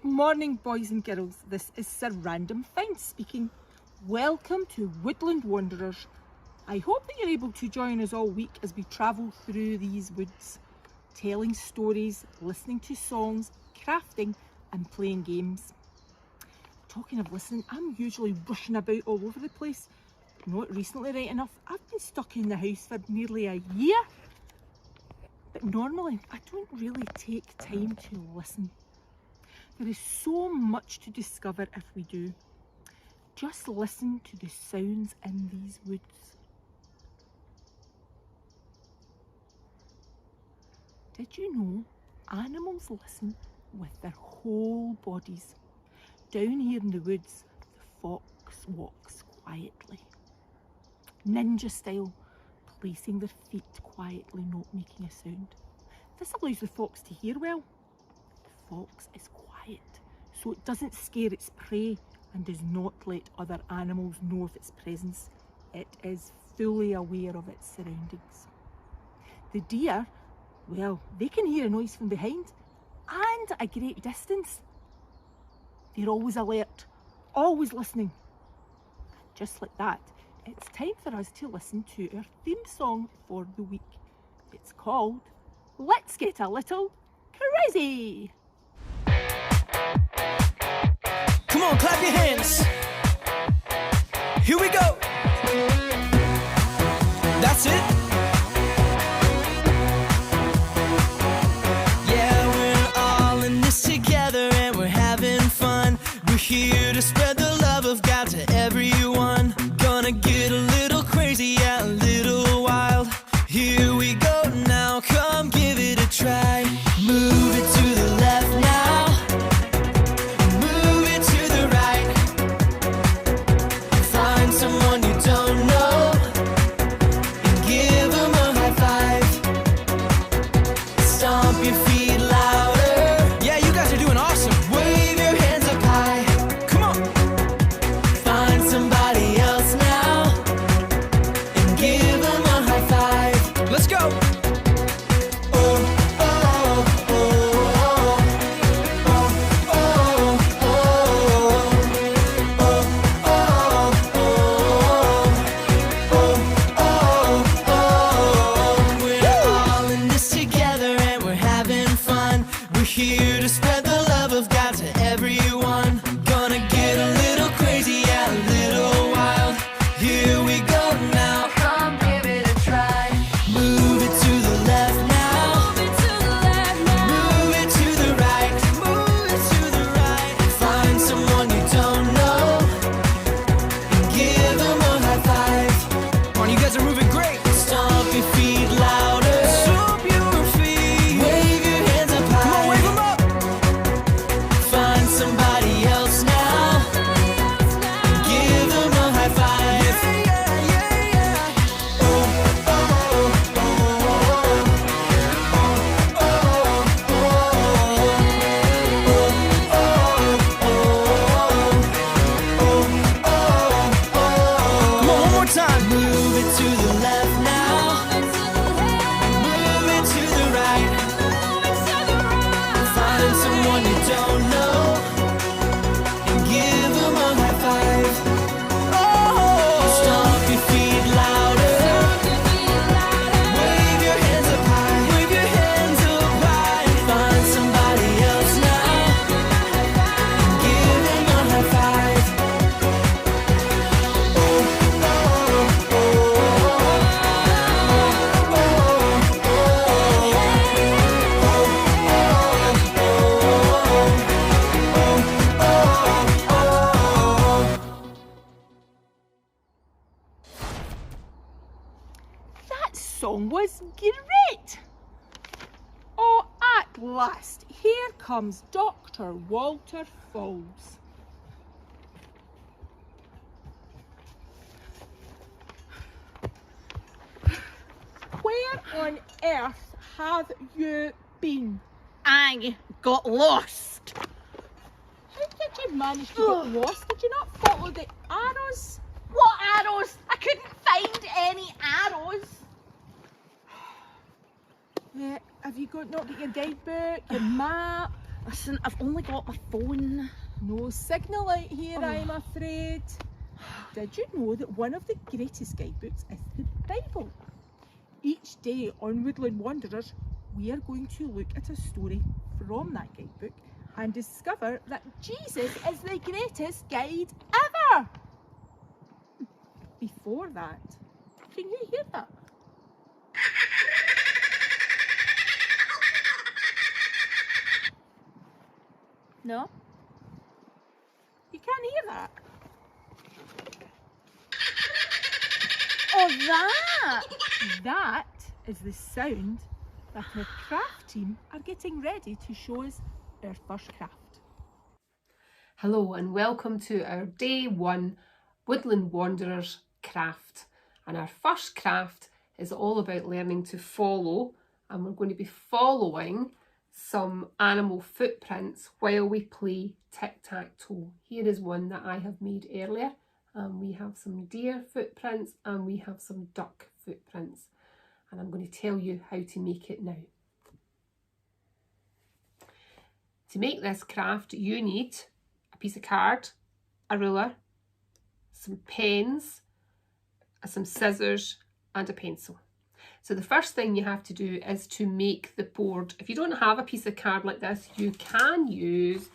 Good morning, boys and girls. This is Sir Random Find speaking. Welcome to Woodland Wanderers. I hope that you're able to join us all week as we travel through these woods, telling stories, listening to songs, crafting and playing games. Talking of listening, I'm usually rushing about all over the place. Not recently, right enough. I've been stuck in the house for nearly a year. But normally, I don't really take time to listen. There is so much to discover if we do. Just listen to the sounds in these woods. Did you know animals listen with their whole bodies? Down here in the woods, the fox walks quietly, ninja style, placing their feet quietly, not making a sound. This allows the fox to hear well. The fox is quiet, so it doesn't scare its prey and does not let other animals know of its presence. It is fully aware of its surroundings. The deer, well, they can hear a noise from behind and a great distance. They're always alert, always listening. And just like that, it's time for us to listen to our theme song for the week. It's called Let's Get a Little Crazy. Come on, clap your hands. Here we go. That's it. Yeah, we're all in this together and we're having fun. We're here to spread the love of God to everyone. Gonna get a little crazy, yeah, a little wild. Here we go now, come give it a try. Move it to the left now. Move it to the right. Find someone you don't know and give them a high five. Stomp your feet louder. Yeah, you guys are doing awesome. Wave your hands up high. Come on. Find somebody else now and give them a high five. Let's go. Here to spread the love of God to everyone. Gonna get a little crazy, yeah, a little wild. Here we go now. Come give it a try. Move it to the left now. Move it to the left now. Move it to the right. Move it to the right. Find someone you don't know and give them a high five. Come on, you guys are moving great. Stomp your feet louder. Stomp your feet. Wave your hands up high. Come on, wave them up. Find somebody else now. Give them a high five. Yeah, yeah, yeah. Oh, oh, oh, oh, oh, oh, oh. Come on, one more time. Move it to the left now. Move it to the right. Find someone you don't know and give them a high five. Oh, stomp your feet louder. Wave your hands up high. Wave your hands up high. Find somebody else now and give them a high five. Oh, oh, That song was great! Oh, at last, here comes Dr. Walter Falls. Where on earth have you been? I got lost. How did you manage to get lost? Did you not follow the arrows? What arrows? I couldn't find any arrows. Have you not got your guidebook, your map? Listen, I've only got my phone. No signal out here, Oh. I'm afraid. Did you know that one of the greatest guidebooks is the Bible? Each day on Woodland Wanderers, we are going to look at a story from that guidebook and discover that Jesus is the greatest guide ever. Before that, can you hear that? No? You can't hear that? Oh, that! That is the sound that our craft team are getting ready to show us our first craft. Hello and welcome to our day one Woodland Wanderers craft. And our first craft is all about learning to follow, and we're going to be following some animal footprints while we play tic-tac-toe. Here is one that I have made earlier. We have some deer footprints and we have some duck footprints. And I'm going to tell you how to make it now. To make this craft, you need a piece of card, a ruler, some pens, some scissors and a pencil. So the first thing you have to do is to make the board. If you don't have a piece of card like this, you can use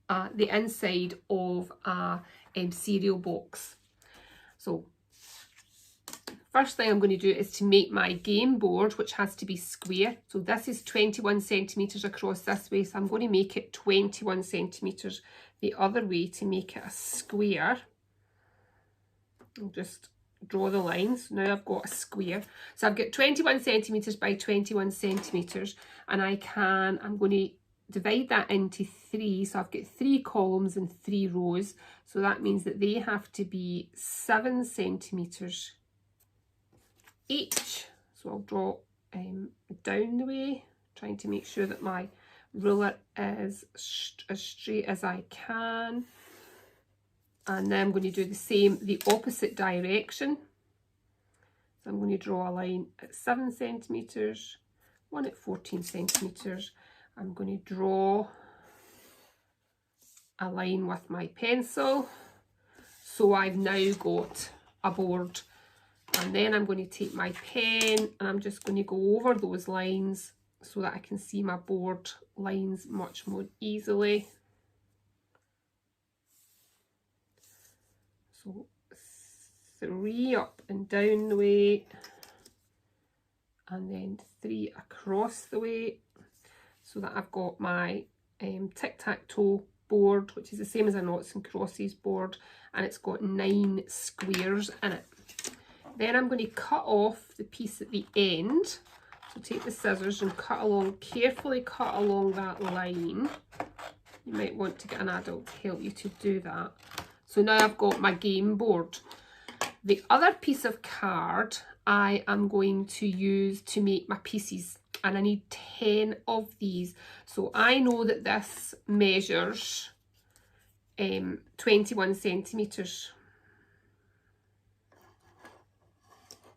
the inside of a cereal box. So first thing I'm going to do is to make my game board, which has to be square. So this is 21 centimetres across this way, so I'm going to make it 21 centimetres the other way to make it a square. I'll just draw the lines. Now I've got a square. So I've got 21 centimetres by 21 centimetres, and I'm going to divide that into three. So I've got 3 columns and 3 rows. So that means that they have to be 7 centimetres each. So I'll draw down the way, trying to make sure that my ruler is as straight as I can. And then I'm going to do the same, the opposite direction. So I'm going to draw a line at 7 centimetres, one at 14 centimetres. I'm going to draw a line with my pencil. So I've now got a board. And then I'm going to take my pen and I'm just going to go over those lines so that I can see my board lines much more easily. So 3 up and down the way, and then 3 across the way, so that I've got my tic-tac-toe board, which is the same as a noughts and crosses board, and it's got 9 squares in it. Then I'm going to cut off the piece at the end. So take the scissors and cut along, carefully cut along that line. You might want to get an adult to help you to do that. So now I've got my game board. The other piece of card I am going to use to make my pieces, and I need 10 of these. So I know that this measures 21 centimetres.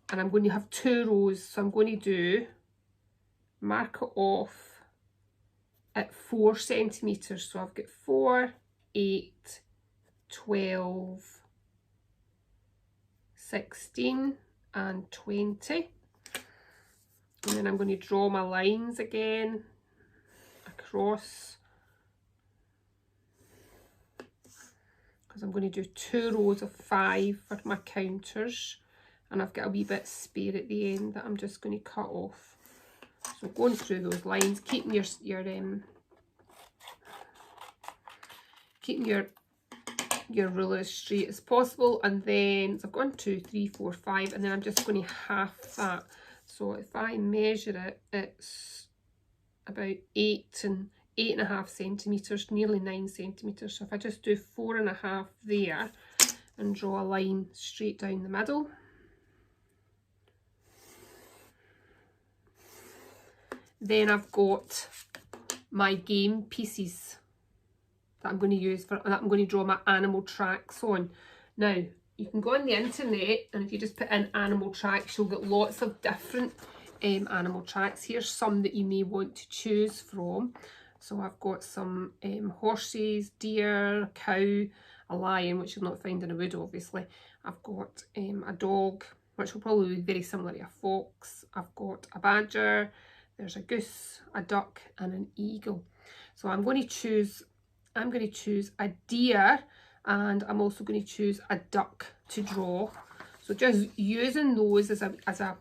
And I'm going to have 2 rows, so I'm going to mark it off at 4 centimetres. So I've got 4, 8, 12, 16 and 20. And then I'm going to draw my lines again across, because I'm going to do 2 rows of 5 for my counters, and I've got a wee bit spare at the end that I'm just going to cut off. So going through those lines, keeping your ruler as straight as possible, and then so I've got 1, 2, 3, 4, 5, and then I'm just going to half that. So if I measure it, it's about 8.5 centimetres, nearly 9 centimetres. So if I just do 4.5 there and draw a line straight down the middle. Then I've got my game pieces that I'm going to use that I'm going to draw my animal tracks on. Now, you can go on the internet, and if you just put in animal tracks, you'll get lots of different animal tracks. Here's some that you may want to choose from. So I've got some horses, deer, a cow, a lion, which you'll not find in a wood obviously. I've got a dog, which will probably be very similar to a fox. I've got a badger, there's a goose, a duck and an eagle. So I'm going to choose a deer, and I'm also going to choose a duck to draw. So just using those as a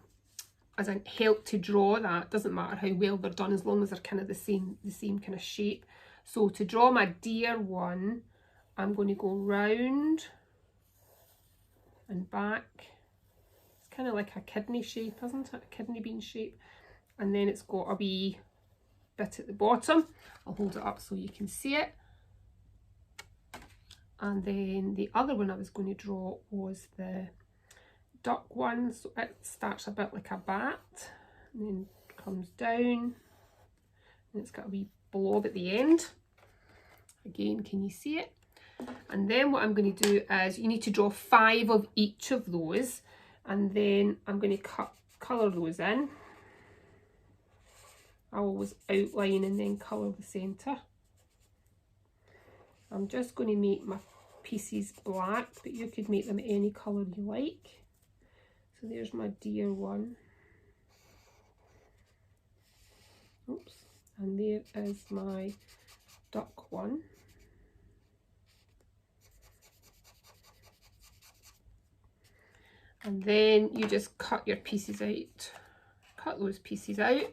help to draw that. Doesn't matter how well they're done as long as they're kind of the same kind of shape. So to draw my deer one, I'm going to go round and back. It's kind of like a kidney shape, isn't it? A kidney bean shape. And then it's got a wee bit at the bottom. I'll hold it up so you can see it. And then the other one I was going to draw was the duck one. So it starts a bit like a bat and then comes down, and it's got a wee blob at the end. Again, can you see it? And then what I'm going to do is you need to draw 5 of each of those, and then I'm going to colour those in. I always outline and then colour the centre. I'm just going to make my pieces black, but you could make them any colour you like. So there's my deer one. Oops. And there is my duck one. And then you just cut your pieces out. Cut those pieces out.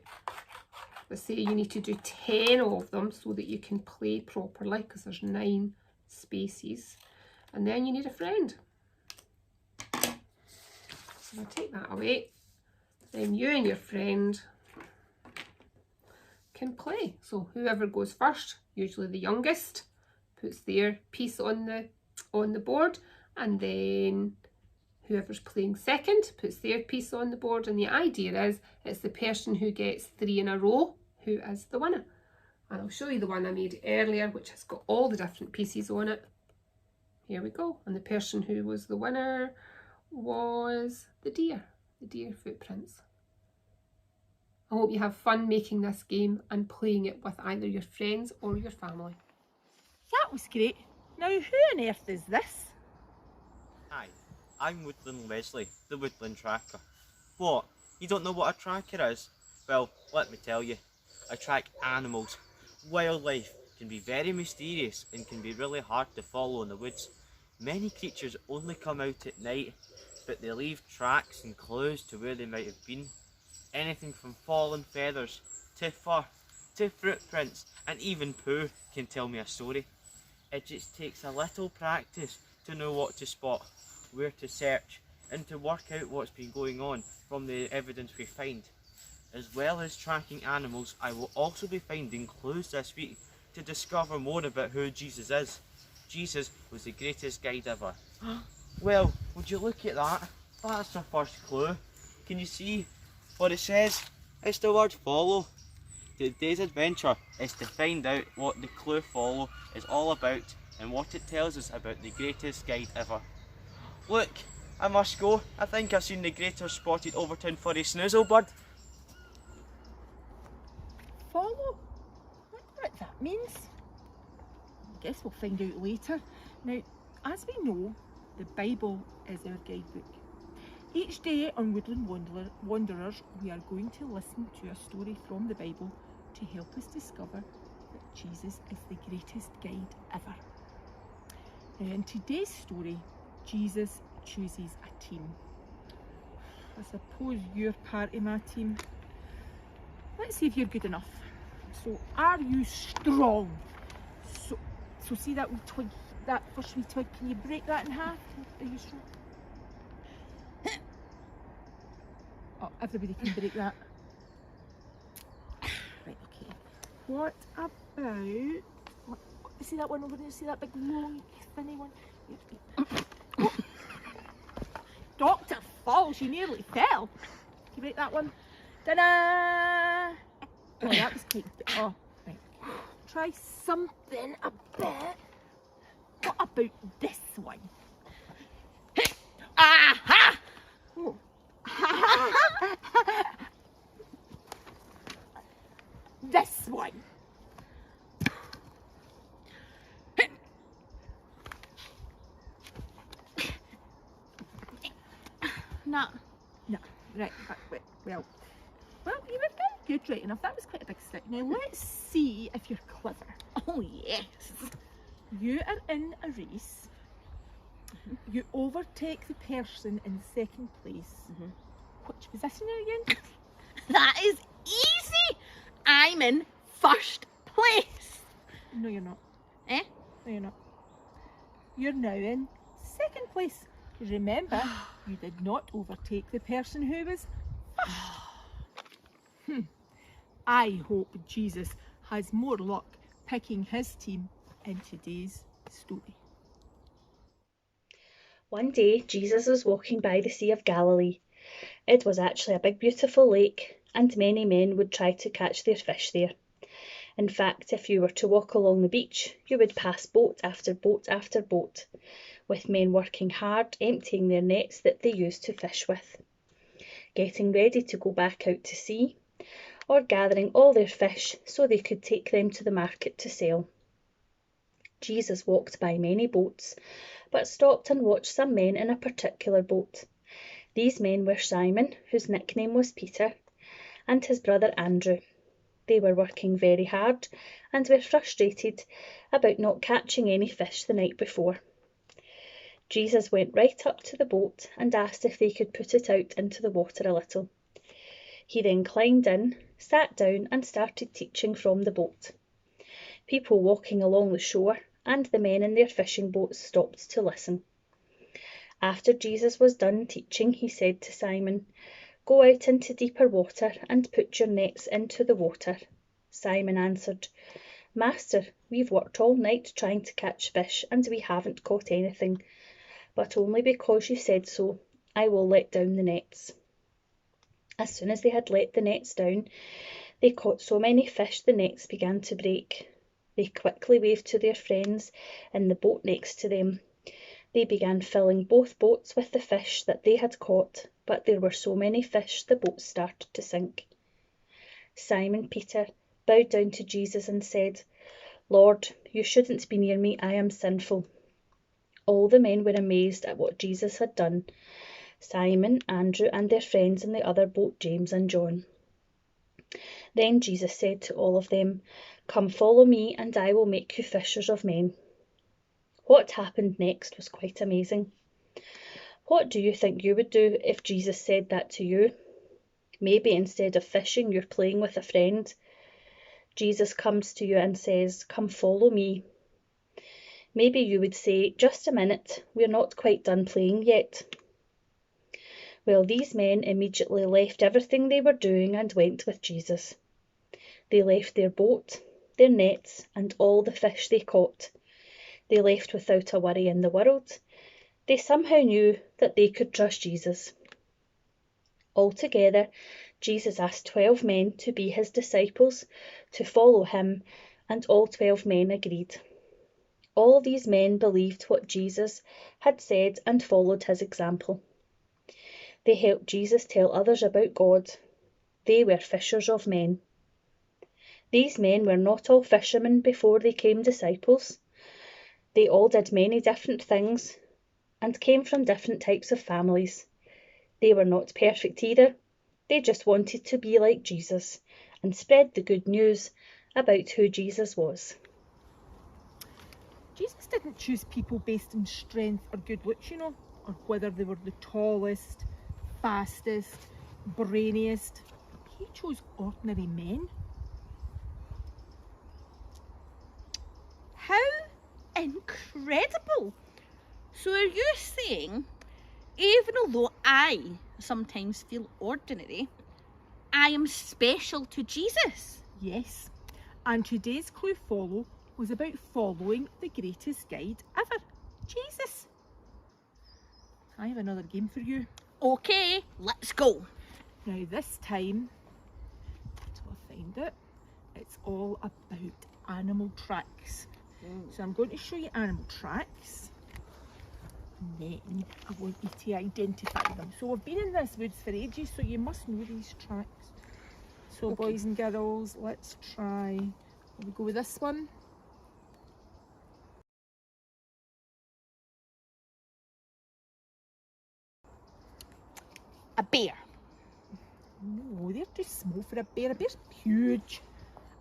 I say you need to do 10 of them so that you can play properly, because there's 9 spaces. And then you need a friend. So I'll take that away. Then you and your friend can play. So whoever goes first, usually the youngest, puts their piece on the board, and then whoever's playing second puts their piece on the board. And the idea is it's the person who gets 3 in a row who is the winner. And I'll show you the one I made earlier, which has got all the different pieces on it. Here we go. And the person who was the winner was the deer footprints. I hope you have fun making this game and playing it with either your friends or your family. That was great. Now who on earth is this? Hi, I'm Woodland Wesley, the Woodland Tracker. What? You don't know what a tracker is? Well, let me tell you. I track animals. Wildlife can be very mysterious and can be really hard to follow in the woods. Many creatures only come out at night, but they leave tracks and clues to where they might have been. Anything from fallen feathers, to fur, to footprints, and even poo can tell me a story. It just takes a little practice to know what to spot, where to search, and to work out what's been going on from the evidence we find. As well as tracking animals, I will also be finding clues this week to discover more about who Jesus is. Jesus was the greatest guide ever. Well, would you look at that? That's the first clue. Can you see what it says? It's the word follow. Today's adventure is to find out what the clue follow is all about and what it tells us about the greatest guide ever. Look, I must go. I think I've seen the greater spotted Overtown furry snoozle bird. Follow? I wonder what that means. I guess we'll find out later. Now, as we know, the Bible is our guidebook. Each day on Woodland Wanderers, we are going to listen to a story from the Bible to help us discover that Jesus is the greatest guide ever. Now, in today's story, Jesus chooses a team. I suppose you're part of my team. Let's see if you're good enough. So, are you strong? So see that wee twig, that first wee twig, can you break that in half? Are you strong? Oh, everybody can break that. Right, okay. What about, see that one over there? See that big long, thinny one? Oh. Dr. Fall, she nearly fell. Can you break that one? Ta-da! Oh, that was quite, oh, right. Try something a bit. What about this one? Aha! Oh. This one. Nah. No, right, well, you were very good, right enough. That was quite a big stick. Now let's see if you're clever. Oh, yes. You are in a race. You overtake the person in second place. Which position are you in? That is easy. I'm in first place. No, you're not. Eh? No, you're not. You're now in second place. Remember, you did not overtake the person who was first. I hope Jesus has more luck picking his team in today's story. One day, Jesus was walking by the Sea of Galilee. It was actually a big, beautiful lake, and many men would try to catch their fish there. In fact, if you were to walk along the beach, you would pass boat after boat after boat, with men working hard, emptying their nets that they used to fish with, getting ready to go back out to sea, or gathering all their fish so they could take them to the market to sell. Jesus walked by many boats, but stopped and watched some men in a particular boat. These men were Simon, whose nickname was Peter, and his brother Andrew. They were working very hard and were frustrated about not catching any fish the night before. Jesus went right up to the boat and asked if they could put it out into the water a little. He then climbed in, sat down and started teaching from the boat. People walking along the shore and the men in their fishing boats stopped to listen. After Jesus was done teaching, he said to Simon, "Go out into deeper water and put your nets into the water." Simon answered, "Master, we've worked all night trying to catch fish and we haven't caught anything. But only because you said so, I will let down the nets." As soon as they had let the nets down, they caught so many fish the nets began to break. They quickly waved to their friends in the boat next to them. They began filling both boats with the fish that they had caught, but there were so many fish the boats started to sink. Simon Peter bowed down to Jesus and said, "Lord, you shouldn't be near me, I am sinful." All the men were amazed at what Jesus had done. Simon, Andrew, and their friends in the other boat, James and John. Then Jesus said to all of them, "Come follow me, and I will make you fishers of men." What happened next was quite amazing. What do you think you would do if Jesus said that to you? Maybe instead of fishing, you're playing with a friend. Jesus comes to you and says, "Come follow me." Maybe you would say, "Just a minute, we're not quite done playing yet." Well, these men immediately left everything they were doing and went with Jesus. They left their boat, their nets, and all the fish they caught. They left without a worry in the world. They somehow knew that they could trust Jesus. Altogether, Jesus asked 12 men to be his disciples, to follow him, and all 12 men agreed. All these men believed what Jesus had said and followed his example. They helped Jesus tell others about God. They were fishers of men. These men were not all fishermen before they became disciples. They all did many different things and came from different types of families. They were not perfect either. They just wanted to be like Jesus and spread the good news about who Jesus was. Jesus didn't choose people based on strength or good looks, or whether they were the tallest, fastest, brainiest. He chose ordinary men. How incredible! So are you saying, even although I sometimes feel ordinary, I am special to Jesus? Yes, and today's clue follow was about following the greatest guide ever, Jesus. I have another game for you. Okay, let's go. Now this time, until I find it, it's all about animal tracks. So I'm going to show you animal tracks, and then I want you to identify them. So we've been in this woods for ages, so you must know these tracks. So Okay. boys and girls, let's try, will we go with this one? A bear. No, they're too small for a bear. A bear's huge.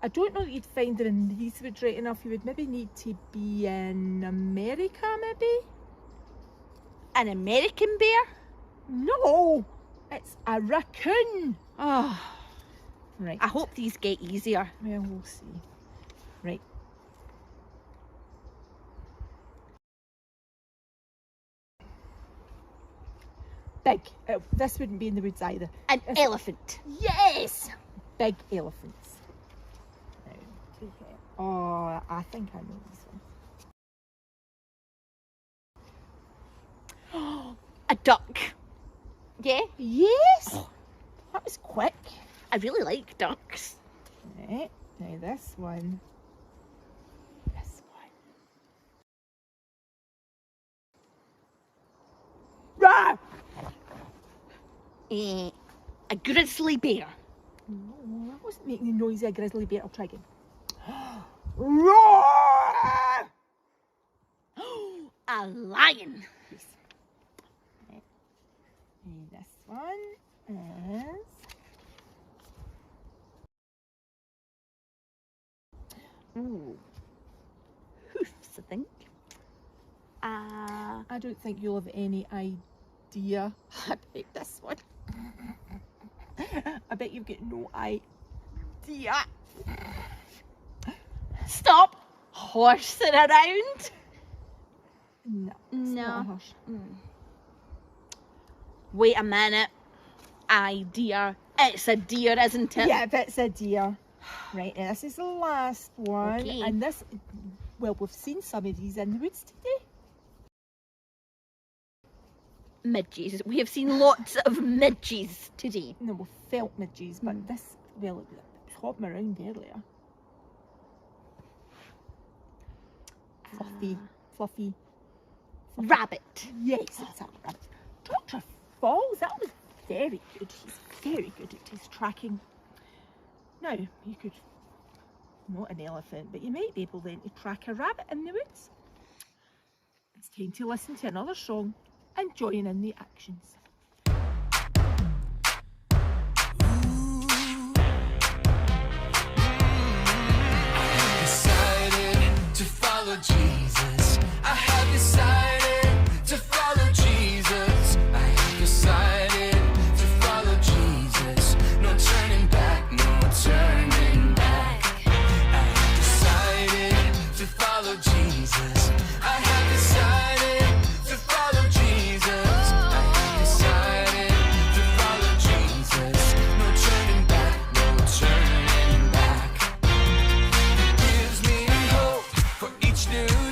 I don't know that you'd find her in these woods right enough. You would maybe need to be in America, maybe? An American bear? No, it's a raccoon. Oh, Right. I hope these get easier. Well, we'll see. Right. Big. This wouldn't be in the woods either. An elephant. Yes! Big elephants. Now, take it. Oh, I think I know this one. A duck. Yeah, Yes! That was quick. I really like ducks. Right. Now this one. This one. Rah! A grizzly bear. No, that wasn't making the noise of a grizzly bear. I'll try again. Roar! A lion. Yes. Right. And this one is. Ooh. Hoofs, I think. I don't think you'll have any idea about this one. I bet you've got no idea. Stop horsing around. No, it's not a horse. Wait a minute. Idea. It's a deer, isn't it? Yeah, but it's a deer. Right, now this is the last one. Okay. And this, well, we've seen some of these in the woods today. Midges. We have seen lots of midges today. No, we've felt midges, but this, well, it was hopping around earlier. Fluffy. Rabbit. Yes, it's a rabbit. Dr. Falls, that was very good. He's very good at his tracking. Now, you could, not an elephant, but you might be able then to track a rabbit in the woods. It's time to listen to another song and join in the actions. Decided to follow Jesus. I have decided to follow Jesus. I have decided to follow Jesus. No turning back, no turning back. I have decided to follow Jesus. I have decided to follow Jesus. I have decided to follow Jesus. No turning back, no turning back. Gives me hope for each new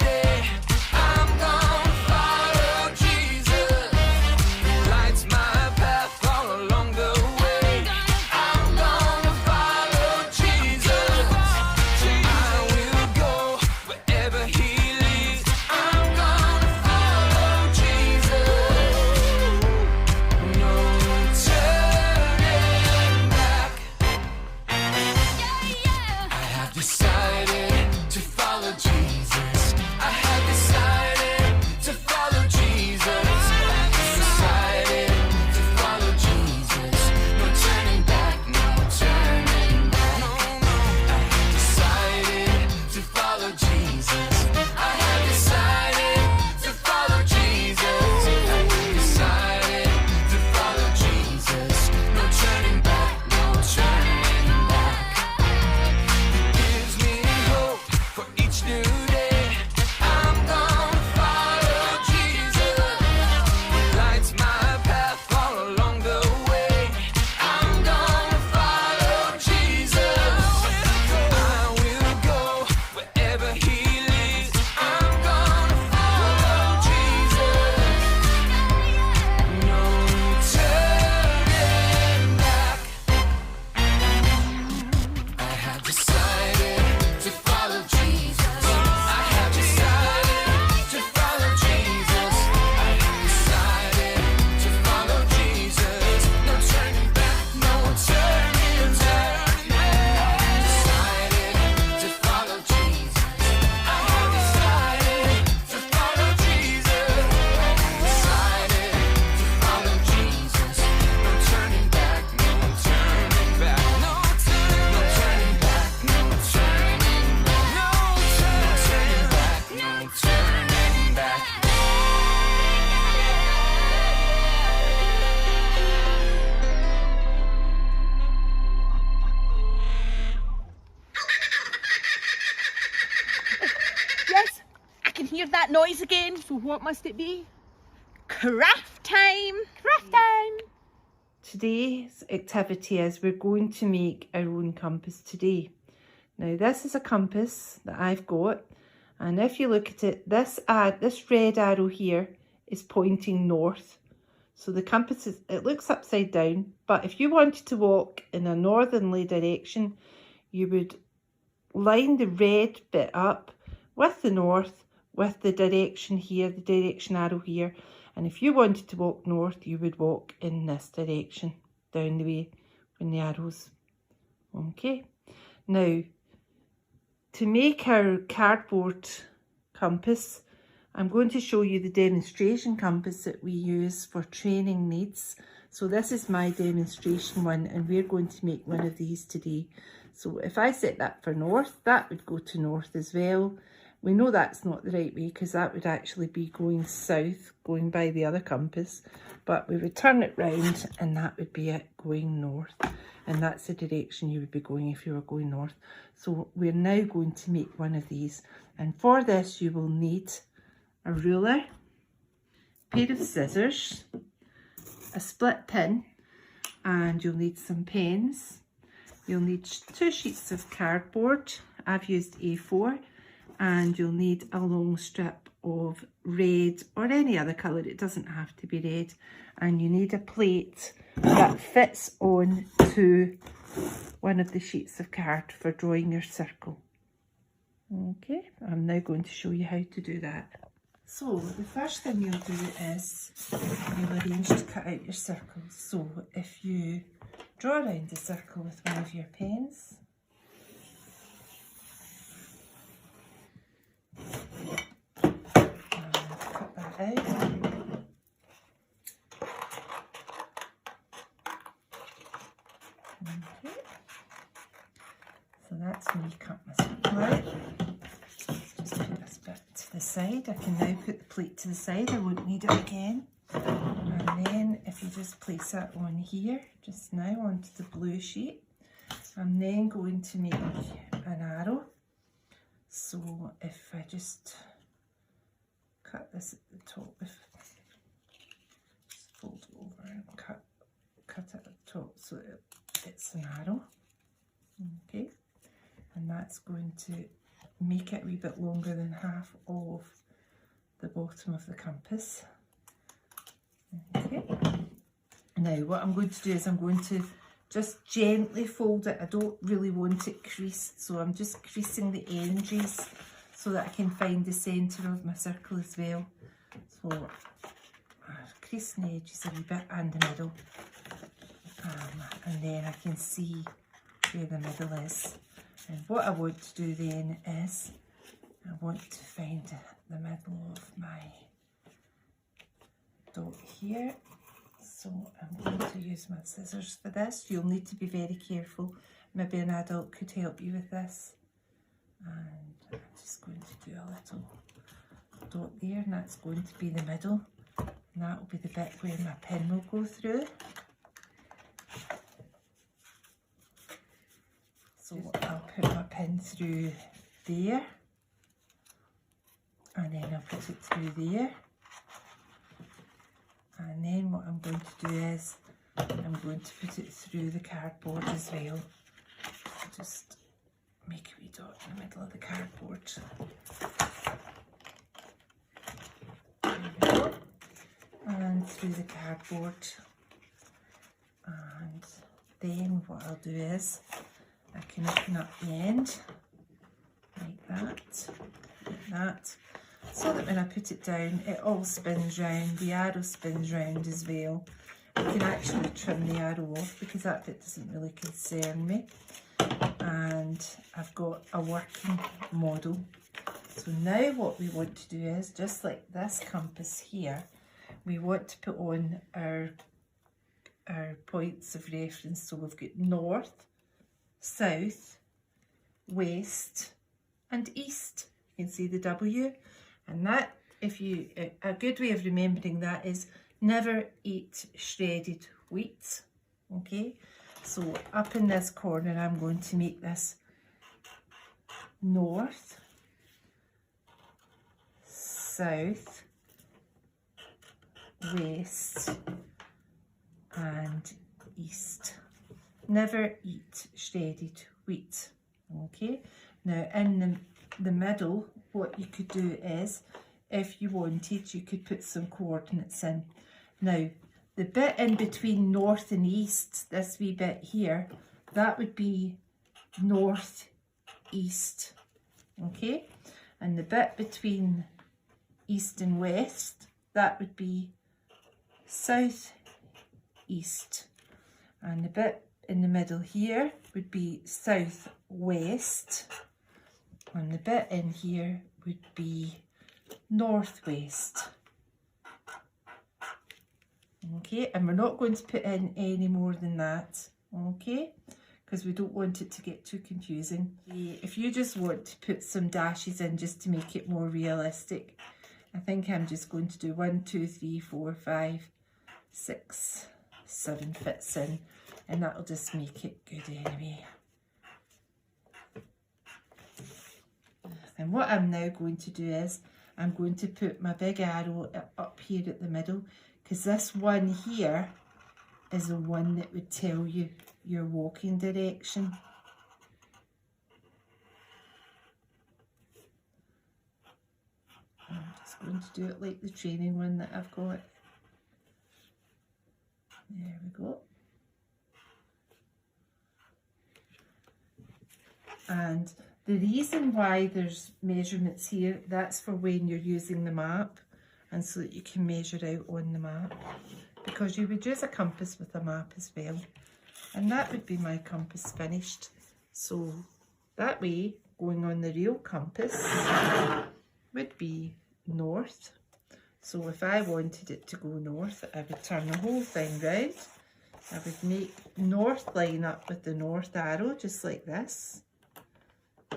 hear that noise again. So what must it be? Craft time. Craft time! Today's activity is we're going to make our own compass today. Now this is a compass that I've got, and if you look at it, this red arrow here is pointing north. So the compass it looks upside down, but if you wanted to walk in a northerly direction, you would line the red bit up with the north, with the direction here, the direction arrow here. And if you wanted to walk north, you would walk in this direction, down the way when the arrows. Okay. Now, to make our cardboard compass, I'm going to show you the demonstration compass that we use for training needs. So this is my demonstration one, and we're going to make one of these today. So if I set that for north, that would go to north as well. We know that's not the right way because that would actually be going south, going by the other compass. But we would turn it round and that would be it, going north. And that's the direction you would be going if you were going north. So we're now going to make one of these. And for this you will need a ruler, a pair of scissors, a split pin, and you'll need some pens. You'll need 2 sheets of cardboard. I've used A4. And you'll need a long strip of red or any other colour, it doesn't have to be red. And you need a plate that fits on to one of the sheets of card for drawing your circle. Okay, I'm now going to show you how to do that. So the first thing you'll do is you'll arrange to cut out your circles. So if you draw around the circle with one of your pens, cut that out. Okay. So that's me cut my circle out. Just put this bit to the side. I can now put the plate to the side. I won't need it again. And then if you just place that on here, just now onto the blue sheet, I'm then going to make an arrow. So if I just cut this at the top, just fold it over and cut it at the top so it's an arrow. Okay, and that's going to make it a wee bit longer than half of the bottom of the compass. Okay, now what I'm going to do is I'm going to just gently fold it. I don't really want it creased, so I'm just creasing the edges so that I can find the centre of my circle as well. So creasing the edges a wee bit and the middle, and then I can see where the middle is. And what I want to do then is I want to find the middle of my dot here. So I'm going to use my scissors for this. You'll need to be very careful. Maybe an adult could help you with this. And I'm just going to do a little dot there, and that's going to be the middle. And that will be the bit where my pin will go through. So I'll put my pin through there. And then I'll put it through there. And then what I'm going to do is I'm going to put it through the cardboard as well. Just make a wee dot in the middle of the cardboard. There we go. And through the cardboard. And then what I'll do is I can open up the end like that. So that when I put it down, it all spins round, the arrow spins round as well. I can actually trim the arrow off because that bit doesn't really concern me. And I've got a working model. So now what we want to do is, just like this compass here, we want to put on our points of reference. So we've got north, south, west and east. You can see the W. And that, a good way of remembering that is never eat shredded wheat. Okay, so up in this corner I'm going to make this north, south, west and east. Never eat shredded wheat. Okay, now in the middle, what you could do is, if you wanted, you could put some coordinates in. Now, the bit in between north and east, this wee bit here, that would be north east. Okay, and the bit between east and west, that would be south east, and the bit in the middle here would be south west, and the bit in here would be northwest. Okay, and we're not going to put in any more than that, okay, because we don't want it to get too confusing. If you just want to put some dashes in just to make it more realistic, I think I'm just going to do 1, 2, 3, 4, 5, 6, 7 fits in, and that'll just make it good anyway. And what I'm now going to do is I'm going to put my big arrow up here at the middle, because this one here is the one that would tell you your walking direction. I'm just going to do it like the training one that I've got. There we go. And the reason why there's measurements here, that's for when you're using the map, and so that you can measure out on the map, because you would use a compass with a map as well. And that would be my compass finished. So that way, going on the real compass would be north. So if I wanted it to go north, I would turn the whole thing round. I would make north line up with the north arrow, just like this.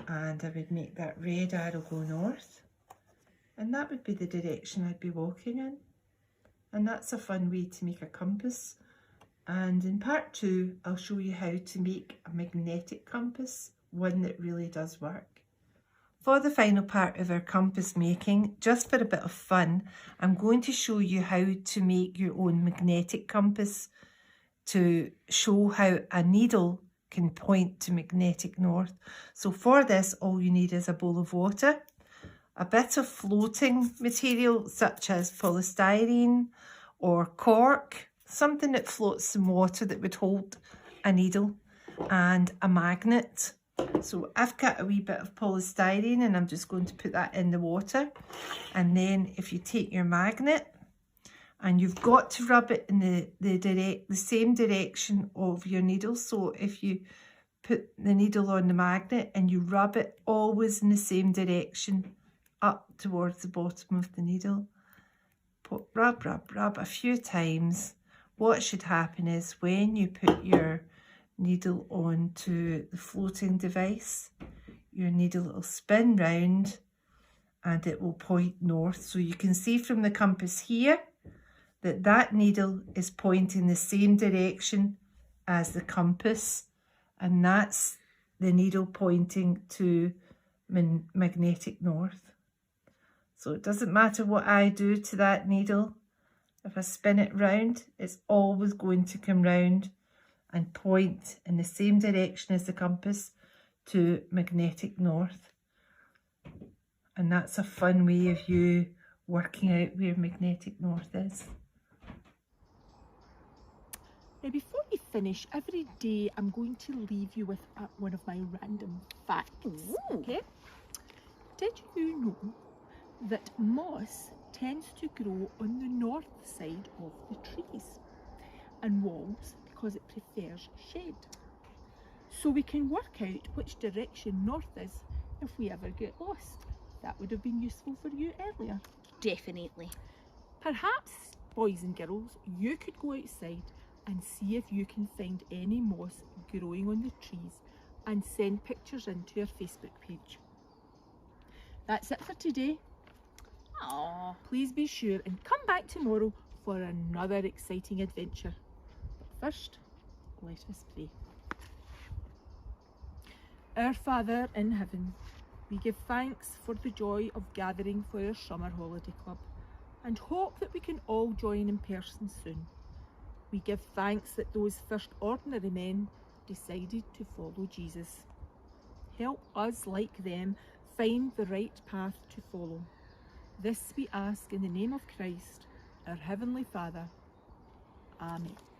And I would make that red arrow go north. And that would be the direction I'd be walking in. And that's a fun way to make a compass. And in part 2, I'll show you how to make a magnetic compass, one that really does work. For the final part of our compass making, just for a bit of fun, I'm going to show you how to make your own magnetic compass to show how a needle can point to magnetic north. So for this, all you need is a bowl of water, a bit of floating material such as polystyrene or cork, something that floats in water that would hold a needle, and a magnet. So I've got a wee bit of polystyrene and I'm just going to put that in the water. And then if you take your magnet, and you've got to rub it in the same direction of your needle. So if you put the needle on the magnet and you rub it always in the same direction up towards the bottom of the needle, rub, rub, rub a few times. What should happen is when you put your needle onto the floating device, your needle will spin round and it will point north. So you can see from the compass here that needle is pointing the same direction as the compass, and that's the needle pointing to magnetic north. So it doesn't matter what I do to that needle. If I spin it round, it's always going to come round and point in the same direction as the compass to magnetic north. And that's a fun way of you working out where magnetic north is. Now before we finish, every day I'm going to leave you with one of my random facts. Ooh. Okay? Did you know that moss tends to grow on the north side of the trees and walls because it prefers shade? So we can work out which direction north is if we ever get lost. That would have been useful for you earlier. Definitely. Perhaps, boys and girls, you could go outside and see if you can find any moss growing on the trees and send pictures into our Facebook page. That's it for today. Aww. Please be sure and come back tomorrow for another exciting adventure. But first, let us pray. Our Father in heaven, We give thanks for the joy of gathering for our summer holiday club and hope that we can all join in person soon. We give thanks that those first ordinary men decided to follow Jesus. Help us, like them, find the right path to follow. This we ask in the name of Christ, our Heavenly Father. Amen.